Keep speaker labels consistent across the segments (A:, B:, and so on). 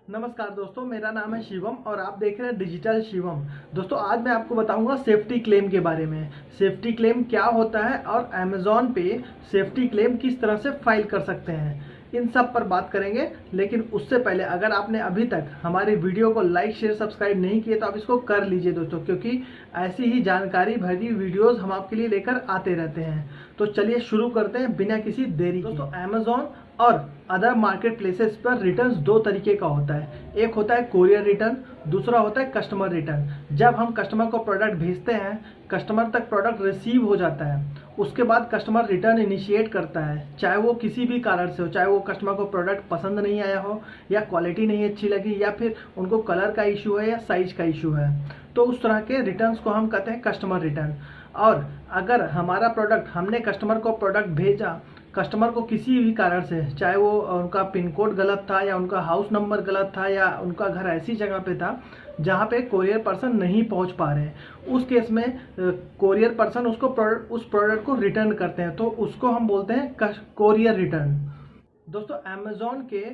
A: नमस्कार दोस्तों, मेरा नाम है शिवम और आप देख रहे हैं डिजिटल शिवम। दोस्तों, आज मैं आपको बताऊंगा सेफ्टी क्लेम के बारे में। सेफ्टी क्लेम क्या होता है और अमेज़ॉन पे सेफ्टी क्लेम किस तरह से फाइल कर सकते हैं, इन सब पर बात करेंगे। लेकिन उससे पहले अगर आपने अभी तक हमारी वीडियो को लाइक शेयर सब्सक्राइब नहीं किए तो आप इसको कर लीजिए दोस्तों, क्योंकि ऐसी ही जानकारी भरी वीडियोस हम आपके लिए लेकर आते रहते हैं। तो चलिए शुरू करते हैं बिना किसी देरी के। दोस्तों, अमेज़ॉन और अदर मार्केट प्लेसेस पर रिटर्न दो तरीके का होता है। एक होता है कोरियर रिटर्न, दूसरा होता है कस्टमर रिटर्न। जब हम कस्टमर को प्रोडक्ट भेजते हैं, कस्टमर तक प्रोडक्ट रिसीव हो जाता है, उसके बाद कस्टमर रिटर्न इनिशिएट करता है, चाहे वो किसी भी कारण से हो, चाहे वो कस्टमर को प्रोडक्ट पसंद नहीं आया हो, या क्वालिटी नहीं अच्छी लगी, या फिर उनको कलर का इशू है या साइज का इशू है। तो उस तरह के रिटर्न्स को हम कहते हैं कस्टमर रिटर्न। और अगर हमारा प्रोडक्ट, हमने कस्टमर को प्रोडक्ट भेजा, कस्टमर को किसी भी कारण से, चाहे वो उनका पिन कोड गलत था या उनका हाउस नंबर गलत था या उनका घर ऐसी जगह पे था जहाँ पे कोरियर पर्सन नहीं पहुँच पा रहे हैं, उस केस में कोरियर पर्सन उस प्रोडक्ट को रिटर्न करते हैं, तो उसको हम बोलते हैं कोरियर रिटर्न। दोस्तों, अमेज़ॉन के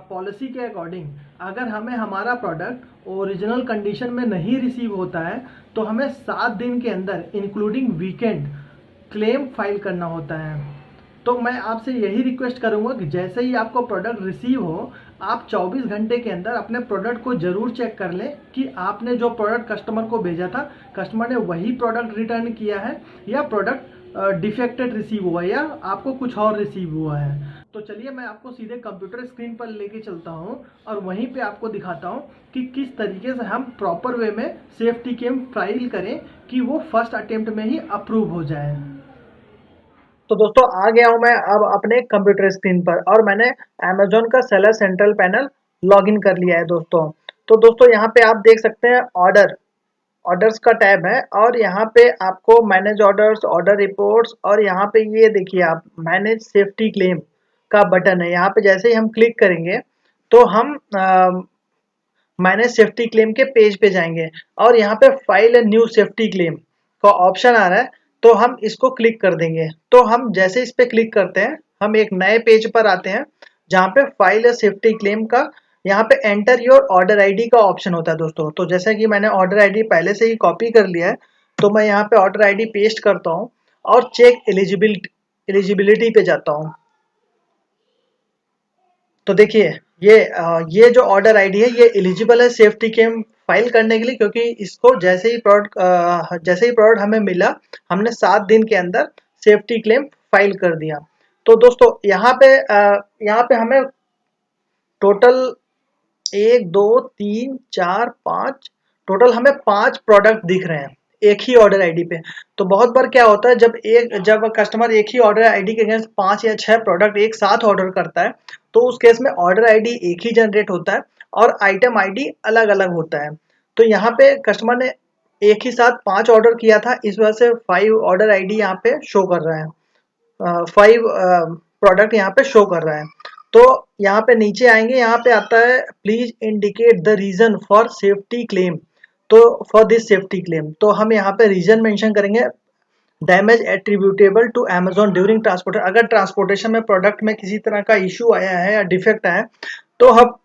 A: पॉलिसी के अकॉर्डिंग अगर हमें हमारा प्रोडक्ट ओरिजिनल कंडीशन में नहीं रिसीव होता है तो हमें 7 दिन के अंदर इंक्लूडिंग वीकेंड क्लेम फाइल करना होता है। तो मैं आपसे यही रिक्वेस्ट करूंगा कि जैसे ही आपको प्रोडक्ट रिसीव हो, आप 24 घंटे के अंदर अपने प्रोडक्ट को जरूर चेक कर लें कि आपने जो प्रोडक्ट कस्टमर को भेजा था, कस्टमर ने वही प्रोडक्ट रिटर्न किया है या प्रोडक्ट डिफेक्टेड रिसीव हुआ है या आपको कुछ और रिसीव हुआ है। तो चलिए मैं आपको सीधे कंप्यूटर स्क्रीन पर लेके चलता हूँ और वहीं पे आपको दिखाता हूँ कि किस तरीके से हम प्रॉपर वे में सेफ्टी क्लेम फाइल करें कि वो फर्स्ट अटेम्प्ट में ही अप्रूव हो जाए। तो दोस्तों, आ गया हूं मैं अब अपने कंप्यूटर स्क्रीन पर और मैंने अमेज़न का सेलर सेंट्रल पैनल लॉगिन कर लिया है दोस्तों। तो दोस्तों, यहाँ पे आप देख सकते हैं ऑर्डर्स का टैब है और यहाँ पे आपको मैनेज ऑर्डर्स, ऑर्डर रिपोर्ट्स और यहाँ पे ये देखिए आप मैनेज सेफ्टी क्लेम का बटन है। यहाँ पे जैसे ही हम क्लिक करेंगे तो हम मैनेज सेफ्टी क्लेम के पेज पे जाएंगे और यहाँ पे file a new safety claim का ऑप्शन आ रहा है, तो हम इसको क्लिक कर देंगे। तो हम जैसे इस पे क्लिक करते हैं, हम एक नए पेज पर आते हैं जहाँ पे फाइल ए सेफ्टी क्लेम का, यहाँ पे एंटर योर ऑर्डर आईडी का ऑप्शन होता है दोस्तों। तो जैसा कि मैंने ऑर्डर आईडी पहले से ही कॉपी कर लिया है, तो मैं यहाँ पे ऑर्डर आईडी पेस्ट करता हूँ और चेक एलिजिबिलिटी पे जाता हूँ। तो देखिए ये जो ऑर्डर आईडी है, ये एलिजिबल है सेफ्टी क्लेम फाइल करने के लिए, क्योंकि इसको जैसे ही प्रोडक्ट हमें मिला, हमने 7 दिन के अंदर सेफ्टी क्लेम फाइल कर दिया। तो दोस्तों, यहाँ पे हमें टोटल 1 2 3 4 5, टोटल हमें 5 प्रोडक्ट दिख रहे हैं एक ही ऑर्डर आईडी पे। तो बहुत बार क्या होता है, जब कस्टमर एक ही ऑर्डर आईडी के अगेंस्ट 5 या 6 प्रोडक्ट एक साथ ऑर्डर करता है, तो उस केस में ऑर्डर आईडी एक ही जनरेट होता है और आइटम आईडी अलग अलग होता है। तो यहाँ पे कस्टमर ने एक ही साथ 5 ऑर्डर किया था, इस वजह से 5 ऑर्डर आईडी यहाँ पे शो कर रहा है, 5 प्रोडक्ट यहाँ पे शो कर रहा है। तो यहाँ पे नीचे आएंगे, यहाँ पे आता है please indicate the reason for safety claim. तो फॉर दिस सेफ्टी क्लेम, तो हम यहाँ पे रीजन मेंशन करेंगे, damage attributable to Amazon during transportation. अगर ट्रांसपोर्टेशन में प्रोडक्ट में किसी तरह का इशू आया है या डिफेक्ट आया है, तो हम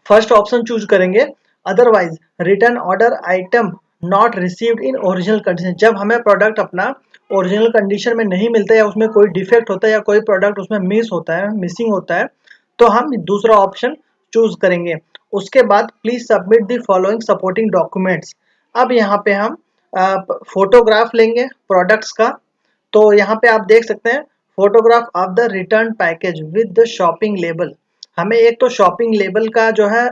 A: फर्स्ट ऑप्शन चूज करेंगे। Otherwise return order item not received in original condition. जब हमें प्रोडक्ट अपना ओरिजिनल कंडीशन में नहीं मिलता या उसमें कोई डिफेक्ट होता है या कोई प्रोडक्ट उसमें मिसिंग होता है, तो हम दूसरा ऑप्शन चूज करेंगे। उसके बाद please submit the following supporting documents. अब यहाँ पे हम फोटोग्राफ लेंगे प्रोडक्ट्स का। तो यहाँ पे आप देख सकते हैं photograph of the return package with the shopping label. हमें एक तो शॉपिंग लेबल का जो है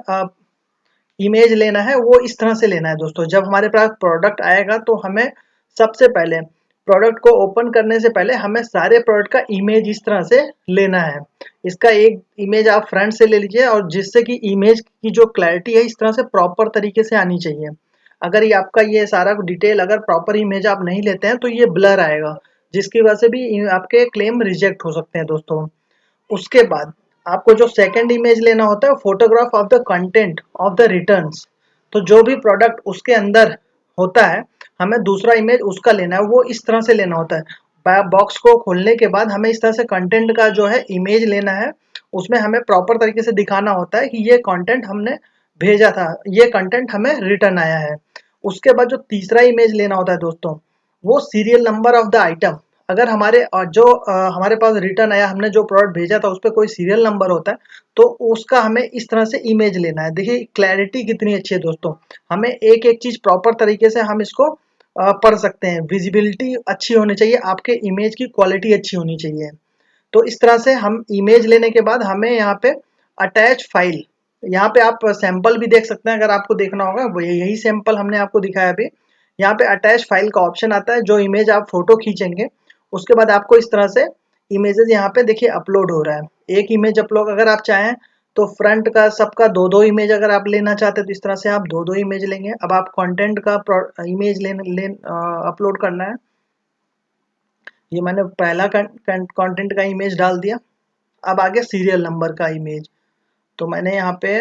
A: इमेज लेना है, वो इस तरह से लेना है दोस्तों। जब हमारे पास प्रोडक्ट आएगा तो हमें सबसे पहले प्रोडक्ट को ओपन करने से पहले हमें सारे प्रोडक्ट का इमेज इस तरह से लेना है। इसका एक इमेज आप फ्रंट से ले लीजिए, और जिससे कि इमेज की जो क्लैरिटी है इस तरह से प्रॉपर तरीके से आनी चाहिए। अगर ये आपका ये सारा डिटेल अगर प्रॉपर इमेज आप नहीं लेते हैं तो ये ब्लर आएगा, जिसकी वजह से भी आपके क्लेम रिजेक्ट हो सकते हैं दोस्तों। उसके बाद आपको जो सेकंड इमेज लेना होता है, photograph of the content of the returns. तो जो भी प्रोडक्ट उसके अंदर होता है, हमें दूसरा इमेज उसका लेना है, वो इस तरह से लेना होता है। बॉक्स को खोलने के बाद हमें इस तरह से कंटेंट का जो है इमेज लेना है। उसमें हमें प्रॉपर तरीके से दिखाना होता है कि ये कंटेंट हमने भेजा था, ये कंटेंट हमें रिटर्न आया है। उसके बाद जो तीसरा इमेज लेना होता है दोस्तों, वो serial number of the item. अगर हमारे पास रिटर्न आया, हमने जो प्रोडक्ट भेजा था उस पर कोई सीरियल नंबर होता है, तो उसका हमें इस तरह से इमेज लेना है। देखिए क्लैरिटी कितनी अच्छी है दोस्तों, हमें एक एक चीज प्रॉपर तरीके से हम इसको पढ़ सकते हैं। विजिबिलिटी अच्छी होनी चाहिए, आपके इमेज की क्वालिटी अच्छी होनी चाहिए। तो इस तरह से हम इमेज लेने के बाद हमें यहाँ पे अटैच फाइल, यहाँ पे आप सैंपल भी देख सकते हैं, अगर आपको देखना होगा वो यही सैंपल हमने आपको दिखाया अभी। यहाँ पे अटैच फाइल का ऑप्शन आता है, जो इमेज आप फोटो खींचेंगे उसके बाद आपको इस तरह से इमेजेस यहाँ पे देखिए अपलोड हो रहा है। एक इमेज अपलोड अगर आप चाहें तो फ्रंट का सबका दो दो इमेज अगर आप लेना चाहते हैं तो इस तरह से आप दो दो इमेज लेंगे। अब आप कंटेंट का इमेज अपलोड करना है, ये मैंने पहला कंटेंट का इमेज डाल दिया। अब आगे सीरियल नंबर का इमेज, तो मैंने यहाँ पे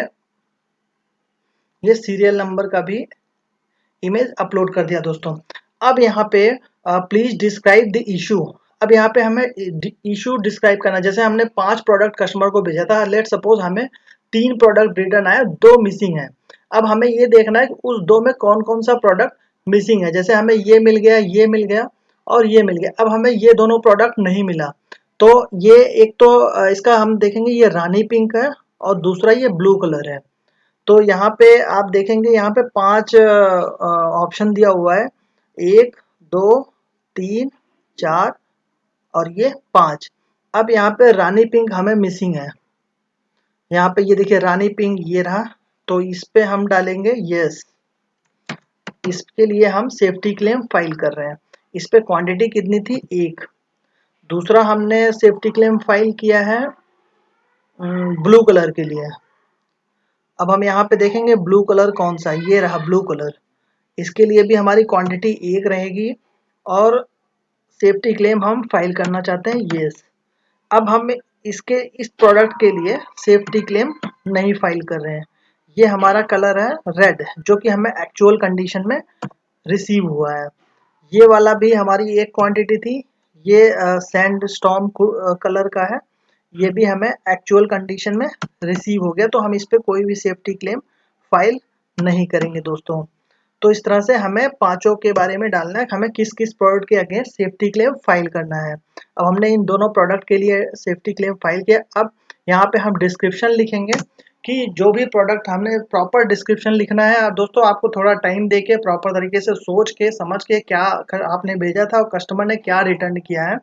A: ये सीरियल नंबर का भी इमेज अपलोड कर दिया दोस्तों। अब यहाँ पे प्लीज डिस्क्राइब द इशू। अब यहाँ पे हमें इशू डिस्क्राइब करना, जैसे हमने 5 प्रोडक्ट कस्टमर को भेजा था, लेट सपोज हमें 3 प्रोडक्ट रिटर्न आया, 2 मिसिंग है। अब हमें ये देखना है कि उस 2 में कौन कौन सा प्रोडक्ट मिसिंग है। जैसे हमें ये मिल गया, ये मिल गया और ये मिल गया। अब हमें ये दोनों प्रोडक्ट नहीं मिला, तो ये एक तो इसका हम देखेंगे, ये रानी पिंक है और दूसरा ये ब्लू कलर है। तो यहाँ पे आप देखेंगे, यहाँ पे 5 ऑप्शन दिया हुआ है, 1 2 3 4 और ये 5। अब यहाँ पे रानी पिंक हमें मिसिंग है, यहाँ पे ये देखिए रानी पिंक ये रहा, तो इस पे हम डालेंगे यस। इसके लिए हम सेफ्टी क्लेम फाइल कर रहे हैं। इस पे क्वांटिटी कितनी थी, 1। दूसरा हमने सेफ्टी क्लेम फाइल किया है ब्लू कलर के लिए। अब हम यहाँ पे देखेंगे ब्लू कलर कौन सा, ये रहा ब्लू कलर। इसके लिए भी हमारी क्वांटिटी 1 रहेगी और सेफ्टी क्लेम हम फाइल करना चाहते हैं यस। अब हम इस प्रोडक्ट के लिए सेफ्टी क्लेम नहीं फाइल कर रहे हैं। ये हमारा कलर है रेड, जो कि हमें एक्चुअल कंडीशन में रिसीव हुआ है। ये वाला भी हमारी एक क्वांटिटी थी, ये सैंड स्टॉर्म कलर का है, ये भी हमें एक्चुअल कंडीशन में रिसीव हो गया, तो हम इस पे कोई भी सेफ्टी क्लेम फाइल नहीं करेंगे दोस्तों। तो इस तरह से हमें पांचों के बारे में डालना है, हमें किस किस प्रोडक्ट के अगेंस्ट सेफ्टी क्लेम फाइल करना है। अब हमने इन दोनों प्रोडक्ट के लिए सेफ्टी क्लेम फाइल किया। अब यहाँ पे हम डिस्क्रिप्शन लिखेंगे कि जो भी प्रोडक्ट हमने प्रॉपर डिस्क्रिप्शन लिखना है। दोस्तों आपको थोड़ा टाइम देके प्रॉपर तरीके से सोच के समझ के क्या आपने भेजा था और कस्टमर ने क्या रिटर्न किया है,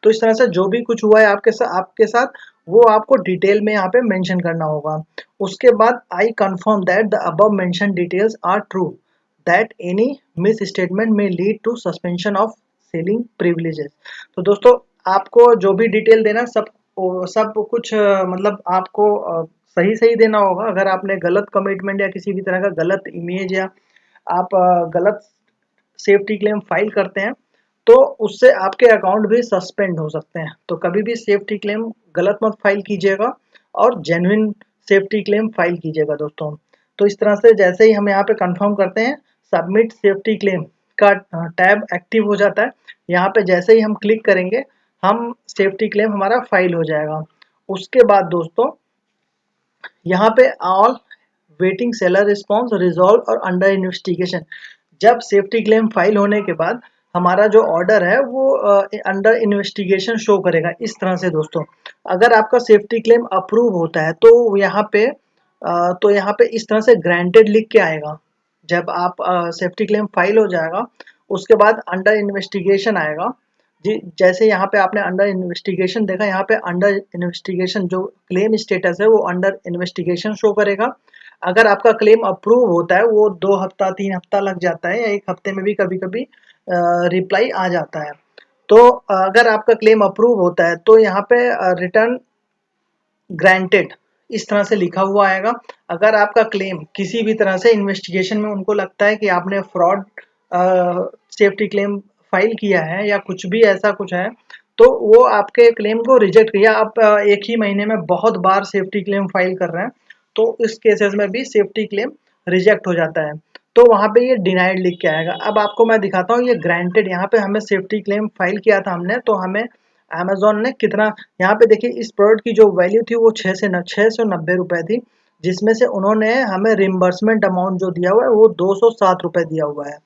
A: तो इस तरह से जो भी कुछ हुआ है आपके साथ वो आपको डिटेल में यहाँ पे मेंशन करना होगा। उसके बाद I confirm that the above mention details are true, that any misstatement may lead to suspension of selling privileges. तो दोस्तों आपको जो भी डिटेल देना सब कुछ मतलब आपको सही सही देना होगा। अगर आपने गलत कमिटमेंट या किसी भी तरह का गलत इमेज या आप गलत सेफ्टी क्लेम फाइल करते हैं तो उससे आपके अकाउंट भी सस्पेंड हो सकते हैं। तो कभी भी सेफ्टी क्लेम गलत मत फाइल कीजिएगा और जेन्युइन सेफ्टी क्लेम फाइल कीजिएगा दोस्तों। तो इस तरह से जैसे ही हम यहाँ पे कंफर्म करते हैं, सबमिट सेफ्टी क्लेम का टैब एक्टिव हो जाता है। यहाँ पे जैसे ही हम क्लिक करेंगे, हम सेफ्टी क्लेम हमारा फाइल हो जाएगा। उसके बाद दोस्तों यहाँ पे all waiting seller response resolve और अंडर इन्वेस्टिगेशन, जब सेफ्टी क्लेम फाइल होने के बाद हमारा जो ऑर्डर है वो अंडर इन्वेस्टिगेशन शो करेगा। इस तरह से दोस्तों अगर आपका सेफ्टी क्लेम अप्रूव होता है तो यहाँ पे इस तरह से ग्रांटेड लिख के आएगा। जब आप सेफ्टी क्लेम फाइल हो जाएगा उसके बाद अंडर इन्वेस्टिगेशन आएगा जी। जैसे यहाँ पे आपने अंडर इन्वेस्टिगेशन देखा, यहाँ पे अंडर इन्वेस्टिगेशन जो क्लेम स्टेटस है वो अंडर इन्वेस्टिगेशन शो करेगा। अगर आपका क्लेम अप्रूव होता है वो 2 हफ्ता 3 हफ्ता लग जाता है या 1 हफ्ते में भी कभी कभी रिप्लाई आ जाता है। तो अगर आपका क्लेम अप्रूव होता है तो यहाँ पे रिटर्न ग्रांटेड इस तरह से लिखा हुआ आएगा। अगर आपका क्लेम किसी भी तरह से इन्वेस्टिगेशन में उनको लगता है कि आपने फ्रॉड सेफ्टी क्लेम फाइल किया है या कुछ भी ऐसा कुछ है, तो वो आपके क्लेम को रिजेक्ट किया। आप एक ही महीने में बहुत बार सेफ्टी क्लेम फाइल कर रहे हैं तो इस केसेस में भी सेफ्टी क्लेम रिजेक्ट हो जाता है, तो वहाँ पे ये डिनाइड लिख के आएगा। अब आपको मैं दिखाता हूँ ये ग्रांटेड, यहाँ पे हमें सेफ्टी क्लेम फाइल किया था हमने, तो हमें अमेजोन ने कितना, यहाँ पे देखिए इस प्रोडक्ट की जो वैल्यू थी वो 690 रुपये थी, जिसमें से उन्होंने हमें रिम्बर्समेंट अमाउंट जो दिया हुआ है वो 207 रुपये दिया हुआ है,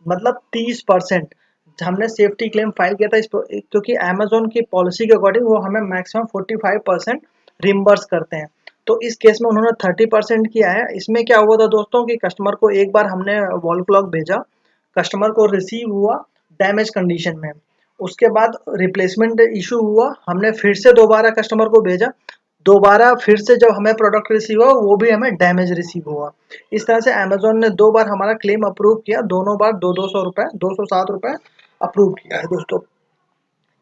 A: मतलब 30%। हमने सेफ्टी क्लेम फाइल किया था क्योंकि अमेजोन की पॉलिसी के अकॉर्डिंग वो हमें मैक्सिमम 45% रिम्बर्स करते हैं, तो इस केस में उन्होंने 30% किया है। इसमें क्या हुआ था दोस्तों कि कस्टमर को एक बार हमने वॉल क्लॉक भेजा, कस्टमर को रिसीव हुआ डैमेज कंडीशन में, उसके बाद रिप्लेसमेंट इशू हुआ, हमने फिर से दोबारा कस्टमर को भेजा, दोबारा फिर से जब हमें प्रोडक्ट रिसीव हुआ वो भी हमें डैमेज रिसीव हुआ। इस तरह से अमेजोन ने 2 बार हमारा क्लेम अप्रूव किया, दोनों बार 200 रुपये 207 रुपये अप्रूव किया है दोस्तों।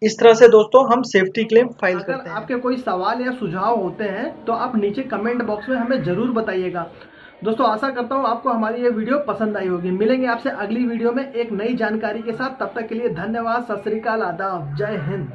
A: इस तरह से दोस्तों हम सेफ्टी क्लेम फाइल करते हैं। अगर आपके कोई सवाल या सुझाव होते हैं तो आप नीचे कमेंट बॉक्स में हमें ज़रूर बताइएगा। दोस्तों आशा करता हूँ आपको हमारी ये वीडियो पसंद आई होगी। मिलेंगे आपसे अगली वीडियो में एक नई जानकारी के साथ, तब तक के लिए धन्यवाद, सत श्री अकाल, आदाब, जय हिंद।